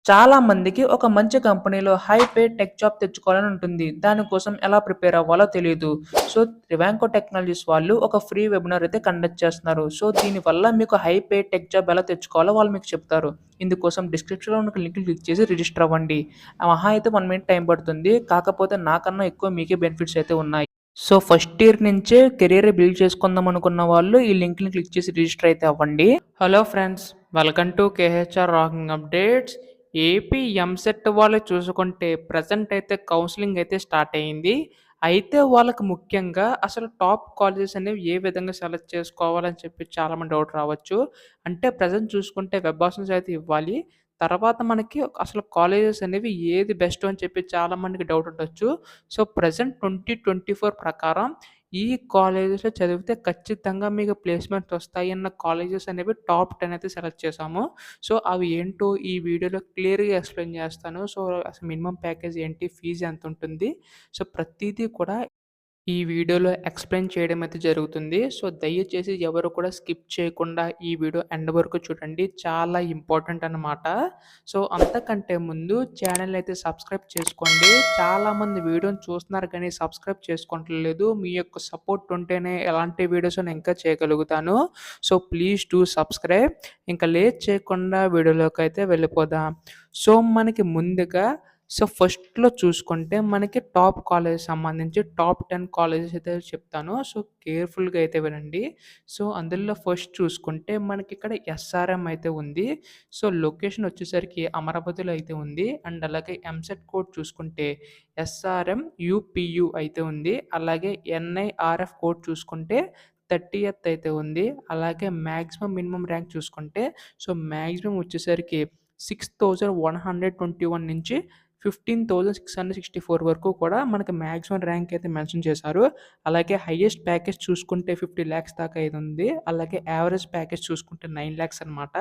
చాలా మందికి ఒక మంచి కంపెనీలో హై పే టెక్ జాబ్ తెచ్చుకోవాలని ఉంటుంది. దానికోసం ఎలా ప్రిపేర్ అవ్వాలో తెలీదు. సో, రివాంకో టెక్నాలజీస్ వాళ్ళు ఒక ఫ్రీ వెబినార్ అయితే కండక్ట్ చేస్తున్నారు. సో, దీనివల్ల మీకు హై పే టెక్ జాబ్ ఎలా తెచ్చుకోవాలో వాళ్ళు మీకు చెప్తారు. ఇందుకోసం డిస్క్రిప్షన్‌లో ఉన్న లింక్ క్లిక్ చేసి రిజిస్టర్ అవ్వండి. మహా అయితే 1 మినిట్ టైం పడుతుంది. కాకపోతే నాకన్నా ఎక్కువ మీకే బెనిఫిట్స్ అయితే ఉన్నాయి. సో, ఫస్ట్ ఇయర్ నుంచే కెరియర్ బిల్డ్ చేసుకుందాం అనుకున్న వాళ్ళు ఈ లింక్‌ని క్లిక్ చేసి రిజిస్టర్ అయితే అవ్వండి. Hello friends, welcome to KHR rocking updates. AP EAMCET వాళ్ళు చూసుకుంటే ప్రెజెంట్ అయితే కౌన్సిలింగ్ అయితే స్టార్ట్ అయింది. అయితే వాళ్ళకి ముఖ్యంగా అసలు టాప్ కాలేజెస్ అనేవి ఏ విధంగా సెలెక్ట్ చేసుకోవాలని చెప్పి చాలామంది డౌట్ రావచ్చు. అంటే ప్రెజెంట్ చూసుకుంటే వెబ్ ఆప్షన్స్ అయితే ఇవ్వాలి. తర్వాత మనకి అసలు కాలేజెస్ అనేవి ఏది బెస్ట్ అని చెప్పి చాలామందికి డౌట్ ఉండొచ్చు. సో, ప్రెజెంట్ 2024 ప్రకారం ఈ కాలేజెస్‌లో చదివితే ఖచ్చితంగా మీకు ప్లేస్‌మెంట్స్ వస్తాయన్న కాలేజెస్ అనేవి టాప్ 10 అయితే సెలెక్ట్ చేశాము. సో, అవి ఏంటో ఈ వీడియోలో క్లియర్‌గా ఎక్స్‌ప్లెయిన్ చేస్తాను. సో, అసలు మినిమమ్ ప్యాకేజ్ ఏంటి? ఫీజ్ ఎంతుంటుంది? సో, ప్రతీదీ కూడా ఈ వీడియోలో ఎక్స్‌ప్లెయిన్ చేయడం అయితే జరుగుతుంది. సో, దయచేసి ఎవరు కూడా స్కిప్ చేయకుండా ఈ వీడియో ఎండ్ వరకు చూడండి. చాలా ఇంపార్టెంట్ అన్నమాట. సో, అంతకంటే ముందు ఛానెల్ అయితే సబ్స్క్రైబ్ చేసుకోండి. చాలామంది వీడియోని చూస్తున్నారు కానీ సబ్స్క్రైబ్ చేసుకోవట్లేదు. మీ యొక్క సపోర్ట్ ఉంటేనే ఎలాంటి వీడియోస్ నేను ఇంకా చేయగలుగుతాను. So, please do subscribe. ఇంకా లేట్ చేయకుండా వీడియోలోకైతే వెళ్ళిపోదాం. సో, మనకి ముందుగా ఫస్ట్‌లో చూసుకుంటే మనకి టాప్ కాలేజెస్ సంబంధించి టాప్ 10 కాలేజెస్ అయితే చెప్తాను. సో, కేర్‌ఫుల్‌గా అయితే వినండి. సో, అందులో ఫస్ట్ చూసుకుంటే మనకిక్కడ ఎస్ఆర్ఎం అయితే ఉంది. సో, లొకేషన్ వచ్చేసరికి అమరావతిలో అయితే ఉంది. అండ్ అలాగే ఎంసెట్ కోడ్ చూసుకుంటే ఎస్ఆర్ఎం యూపీయూ అయితే ఉంది. అలాగే ఎన్ఐఆర్ఎఫ్ కోడ్ చూసుకుంటే 30థ్ అయితే ఉంది. అలాగే మాక్సిమం మినిమమ్ ర్యాంక్ చూసుకుంటే మాక్సిమం వచ్చేసరికి 6121 నుంచి 15,664 వరకు కూడా మనకి మాక్సిమం ర్యాంక్ అయితే మెన్షన్ చేశారు. అలాగే హైయెస్ట్ ప్యాకేజ్ చూసుకుంటే 50,00,000 దాకా అయితే ఉంది. అలాగే యావరేజ్ ప్యాకేజ్ చూసుకుంటే 9,00,000 అనమాట.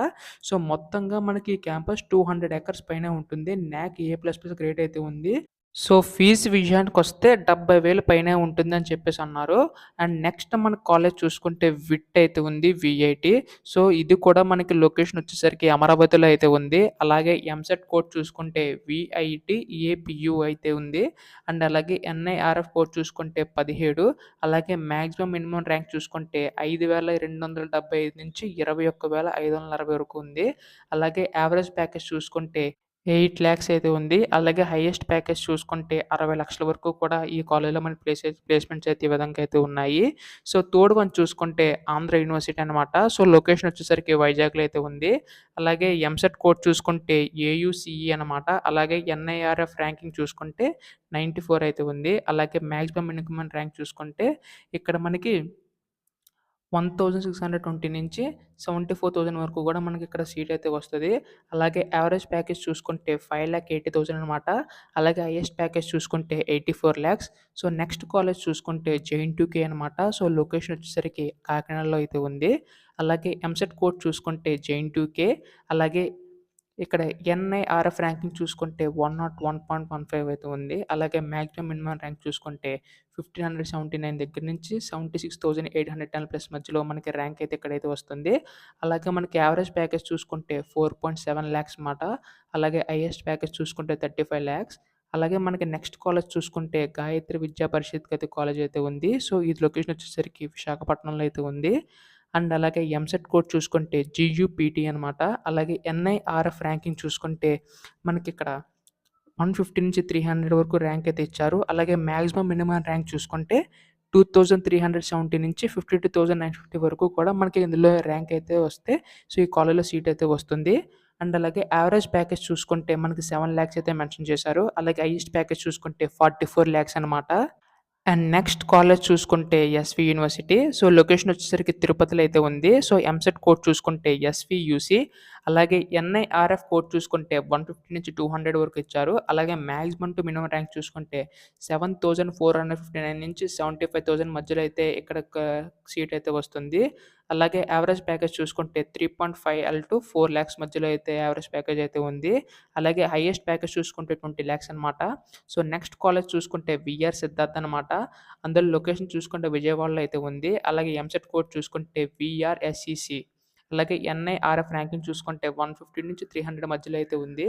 సో, మొత్తంగా మనకి ఈ క్యాంపస్ 200 ఎకర్స్ పైనే ఉంటుంది. న్యాక్ ఏ++ గ్రేడ్ అయితే ఉంది. సో, ఫీజు విషయానికొస్తే 70,000 పైనే ఉంటుందని చెప్పేసి అన్నారు. అండ్ నెక్స్ట్ మన కాలేజ్ చూసుకుంటే విట్ అయితే ఉంది. విఐటి. సో, ఇది కూడా మనకి లొకేషన్ వచ్చేసరికి అమరావతిలో అయితే ఉంది. అలాగే ఎంసెట్ కోడ్ చూసుకుంటే విఐటి ఏపీయూ అయితే ఉంది. అండ్ అలాగే ఎన్ఐఆర్ఎఫ్ కోడ్ చూసుకుంటే 17. అలాగే మాక్సిమం మినిమమ్ ర్యాంక్ చూసుకుంటే 5,275 నుంచి 21,560 వరకు ఉంది. అలాగే యావరేజ్ ప్యాకేజ్ చూసుకుంటే 8,00,000 అయితే ఉంది. అలాగే హైయెస్ట్ ప్యాకేజ్ చూసుకుంటే 60,00,000 వరకు కూడా ఈ కాలేజ్‌లో మనకి ప్లేస్‌మెంట్స్ అయితే ఈ విధంగా అయితే ఉన్నాయి. సో, థర్డ్ వన్ చూసుకుంటే ఆంధ్ర యూనివర్సిటీ అనమాట. సో, లొకేషన్ వచ్చేసరికి వైజాగ్‌లో అయితే ఉంది. అలాగే ఎంసెట్ కోడ్ చూసుకుంటే ఏయూసీఈ అనమాట. అలాగే ఎన్ఐఆర్ఎఫ్ ర్యాంకింగ్ చూసుకుంటే 94 అయితే ఉంది. అలాగే మాక్సిమం మినిమమ్ ర్యాంక్ చూసుకుంటే ఇక్కడ మనకి 1620 నుంచి 74,000 వరకు కూడా మనకిక్కడ సీట్ అయితే వస్తది. అలాగే యావరేజ్ ప్యాకేజ్ చూసుకుంటే 5,80,000 అనమాట. అలాగే హైయెస్ట్ ప్యాకేజ్ చూసుకుంటే 84,00,000. సో, నెక్స్ట్ కాలేజ్ చూసుకుంటే జేఎన్‌టీయూకే అనమాట. సో, లొకేషన్ వచ్చేసరికి కాకినాడలో అయితే ఉంది. అలాగే ఎంసెట్ కోడ్ చూసుకుంటే జేఎన్‌టీయూకే. అలాగే ఇక్కడ ఎన్ఐఆర్ఎఫ్ ర్యాంకింగ్ చూసుకుంటే 101.15 అయితే ఉంది. అలాగే మాక్సిమం మినిమమ్ ర్యాంక్ చూసుకుంటే 1,579 దగ్గర నుంచి 76,810 ప్లస్ మధ్యలో మనకి ర్యాంక్ అయితే ఇక్కడైతే వస్తుంది. అలాగే మనకి యావరేజ్ ప్యాకేజ్ చూసుకుంటే 4.7 లాక్స్ మాట. అలాగే హైయెస్ట్ ప్యాకేజ్ చూసుకుంటే 35 లాక్స్. అలాగే మనకి నెక్స్ట్ కాలేజ్ చూసుకుంటే గాయత్రి విద్యా పరిషత్ అయితే కాలేజ్ అయితే ఉంది. సో, ఇది లొకేషన్ వచ్చేసరికి విశాఖపట్నంలో అయితే ఉంది. అండ్ అలాగే ఎంసెట్ కోడ్ చూసుకుంటే జీయూపీటీ అనమాట. అలాగే ఎన్ఐఆర్ఎఫ్ ర్యాంకింగ్ చూసుకుంటే మనకిక్కడ 150 నుంచి 300 వరకు ర్యాంక్ అయితే ఇచ్చారు. అలాగే మాక్సిమం మినిమమ్ ర్యాంక్ చూసుకుంటే 2,370 నుంచి 52,950 వరకు కూడా మనకి ఇందులో ర్యాంక్ అయితే వస్తే ఈ కాలేజ్‌లో సీట్ అయితే వస్తుంది. అండ్ అలాగే యావరేజ్ ప్యాకేజ్ చూసుకుంటే మనకి 7,00,000 అయితే మెన్షన్ చేశారు. అలాగే హైయెస్ట్ ప్యాకేజ్ చూసుకుంటే 44,00,000 అనమాట. అండ్ నెక్స్ట్ కాలేజ్ చూసుకుంటే ఎస్‌వి యూనివర్సిటీ. సో, లొకేషన్ వచ్చేసరికి తిరుపతిలో అయితే ఉంది. సో, ఎంసెట్ కోడ్ చూసుకుంటే ఎస్‌వియూసీ. అలాగే ఎన్ఐఆర్ఎఫ్ కోడ్ చూసుకుంటే 150 నుంచి 200 వరకు ఇచ్చారు. అలాగే మాక్సిమం టు మినిమమ్ ర్యాంక్ చూసుకుంటే 7,459 నుంచి 75,000 మధ్యలో అయితే ఇక్కడ సీట్ అయితే వస్తుంది. అలాగే యావరేజ్ ప్యాకేజ్ చూసుకుంటే 3.5 టు 4,00,000 మధ్యలో అయితే యావరేజ్ ప్యాకేజ్ అయితే ఉంది. అలాగే హైయెస్ట్ ప్యాకేజ్ చూసుకుంటే 20,00,000 అనమాట. సో, నెక్స్ట్ కాలేజ్ చూసుకుంటే వీఆర్ సిద్ధార్థ్ అనమాట. అందులో లొకేషన్ చూసుకుంటే విజయవాడలో అయితే ఉంది. అలాగే ఎంసెట్ కోడ్ చూసుకుంటే వీఆర్ఎస్ఈసీ. అలాగే ఎన్ఐఆర్ఎఫ్ ర్యాంకింగ్ చూసుకుంటే 150-300 మధ్యలో అయితే ఉంది.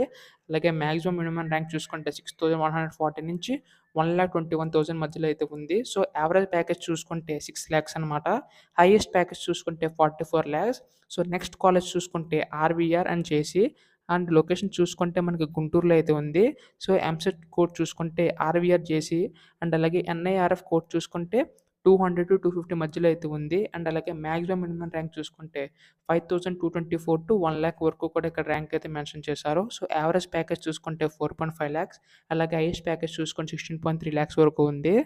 అలాగే మ్యాక్సిమం మినిమం ర్యాంక్ చూసుకుంటే 6140 నుంచి 1,21,000 మధ్యలో అయితే ఉంది. సో, యావరేజ్ ప్యాకేజ్ చూసుకుంటే 6 లాక్స్ అనమాట. హైయెస్ట్ ప్యాకేజ్ చూసుకుంటే 44 లాక్స్. సో, నెక్స్ట్ కాలేజ్ చూసుకుంటే RVR and JC and location చూసుకుంటే మనకి గుంటూరులో అయితే ఉంది. సో, ఎంసెట్ కోడ్ చూసుకుంటే ఆర్‌వీఆర్ జేసీ అండ్ అలాగే ఎన్ఐఆర్ఎఫ్ కోడ్ చూసుకుంటే 200-250 మధ్యలో అయితే ఉంది. అండ్ అలాగే మాక్సిమం మినిమం ర్యాంక్ చూసుకుంటే 5,224-1,00,000 వరకు కూడా ఇక్కడ ర్యాంక్ అయితే మెన్షన్ చేశారు. సో, యావరేజ్ ప్యాకేజ్ చూసుకుంటే 4.5 లాక్స్. అలాగే హైయెస్ట్ ప్యాకేజ్ చూసుకుంటే 16.3 లాక్స్ వరకు ఉంది.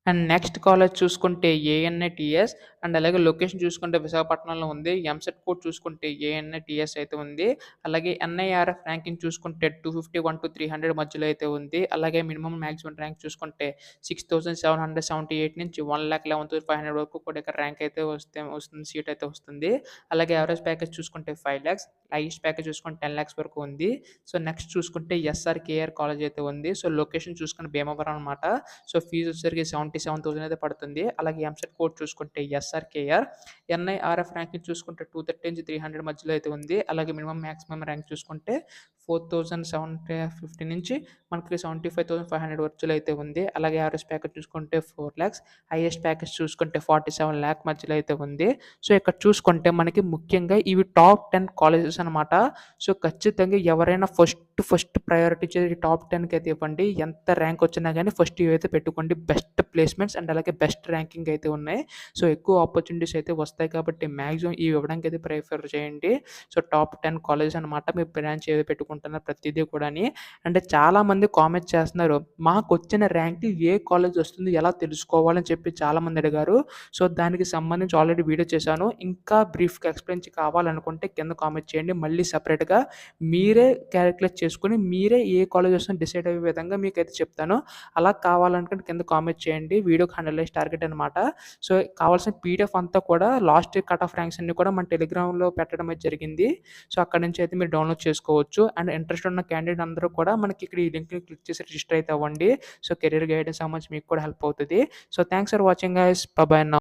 అండ్ నెక్స్ట్ కాలేజ్ చూసుకుంటే ఏఎన్ఐటీఎస్ అండ్ అలాగే లొకేషన్ చూసుకుంటే విశాఖపట్నంలో ఉంది. ఎంసెట్ కోడ్ చూసుకుంటే ఏఎన్ఐటీఎస్ అయితే ఉంది. అలాగే ఎన్ఐఆర్ఎఫ్ ర్యాంకింగ్ చూసుకుంటే 251-300 మధ్యలో అయితే ఉంది. అలాగే మినిమమ్ మాక్సిమం ర్యాంక్ చూసుకుంటే 6,778 నుంచి 1,11,500 వరకు కూడా ఇక్కడ ర్యాంక్ అయితే వస్తుంది. సీట్ అయితే వస్తుంది. అలాగే యావరేజ్ ప్యాకేజ్ చూసుకుంటే 5 లాక్స్. హైయెస్ట్ ప్యాకేజ్ చూసుకుంటే 10 లాక్స్ వరకు ఉంది. సో, నెక్స్ట్ చూసుకుంటే ఎస్ఆర్‌కేఆర్ కాలేజ్ అయితే ఉంది. సో, లొకేషన్ చూసుకుంటే భీమవరం అనమాట. సో, ఫీజు వచ్చేసరికి 77,000 అయితే పడుతుంది. అలాగే ఎంసెట్ కోడ్ చూసుకుంటే ఎస్ఆర్‌కేఆర్. ఎన్ఐఆర్ఎఫ్ ర్యాంకింగ్ చూసుకుంటే 230-300 మధ్యలో అయితే ఉంది. అలాగే మినిమమ్ మాక్సిమం ర్యాంక్ చూసుకుంటే 4,750 నుంచి మనకి 75,500 మధ్యలో అయితే ఉంది. అలాగే యావరేజ్ ప్యాకేజ్ చూసుకుంటే 4 లాక్స్. హైయెస్ట్ ప్యాకేజ్ చూసుకుంటే 47 లాక్ మధ్యలో అయితే ఉంది. సో, ఇక్కడ చూసుకుంటే మనకి ముఖ్యంగా ఇవి టాప్ 10 కాలేజెస్ అనమాట. సో, ఖచ్చితంగా ఎవరైనా ఫస్ట్ ప్రయారిటీ ఇచ్చేది టాప్ 10కి అయితే ఇవ్వండి. ఎంత ర్యాంక్ వచ్చినా గానీ ఫస్ట్ ఇవైతే పెట్టుకోండి. బెస్ట్ ప్లేస్‌మెంట్స్ అండ్ అలాగే బెస్ట్ ర్యాంకింగ్ అయితే ఉన్నాయి. సో, ఎక్కువ ఆపర్చునిటీస్ అయితే వస్తాయి కాబట్టి మాక్సిమం ఇవి ఇవ్వడానికి అయితే ప్రిఫర్ చేయండి. సో, టాప్ 10 కాలేజెస్ అనమాట. మీ బ్రాంచ్ ఏది పెట్టుకుంటున్నారు ప్రతిదీ కూడాని. అంటే చాలామంది కామెంట్ చేస్తున్నారు. మాకొచ్చిన ర్యాంక్‌కి ఏ కాలేజ్ వస్తుంది ఎలా తెలుసుకోవాలని చెప్పి చాలామంది అడిగారు. సో, దానికి సంబంధించి ఆల్రెడీ వీడియో చేశాను. ఇంకా బ్రీఫ్‌గా ఎక్స్‌ప్లెయిన్ కావాలనుకుంటే కింద కామెంట్ చేయండి. మళ్ళీ సెపరేట్‌గా మీరే కాలిక్యులేట్ చేసుకొని మీరే ఏ కాలేజ్ వస్తుందో డిసైడ్ అయ్యే విధంగా మీకైతే చెప్తాను. అలా కావాలనుకుంటే కింద కామెంట్ చేయండి. వీడియోకి 100 లైక్స్ టార్గెట్ అనమాట. సో, కావాల్సిన పీడిఎఫ్ అంతా కూడా last year cut off ranks అన్నీ కూడా మన టెలిగ్రామ్‌లో పెట్టడం అయితే జరిగింది. సో, అక్కడి నుంచి అయితే మీరు డౌన్‌లోడ్ చేసుకోవచ్చు. అండ్ ఇంట్రెస్ట్ ఉన్న క్యాండిడేట్ అందరూ కూడా మనకి ఇక్కడ ఈ లింక్‌ని క్లిక్ చేసి రిజిస్టర్ అయితే అవ్వండి. సో, కెరియర్ గైడెన్స్ సంబంధించి మీకు కూడా హెల్ప్ అవుతది. So, thanks for watching guys. By by now.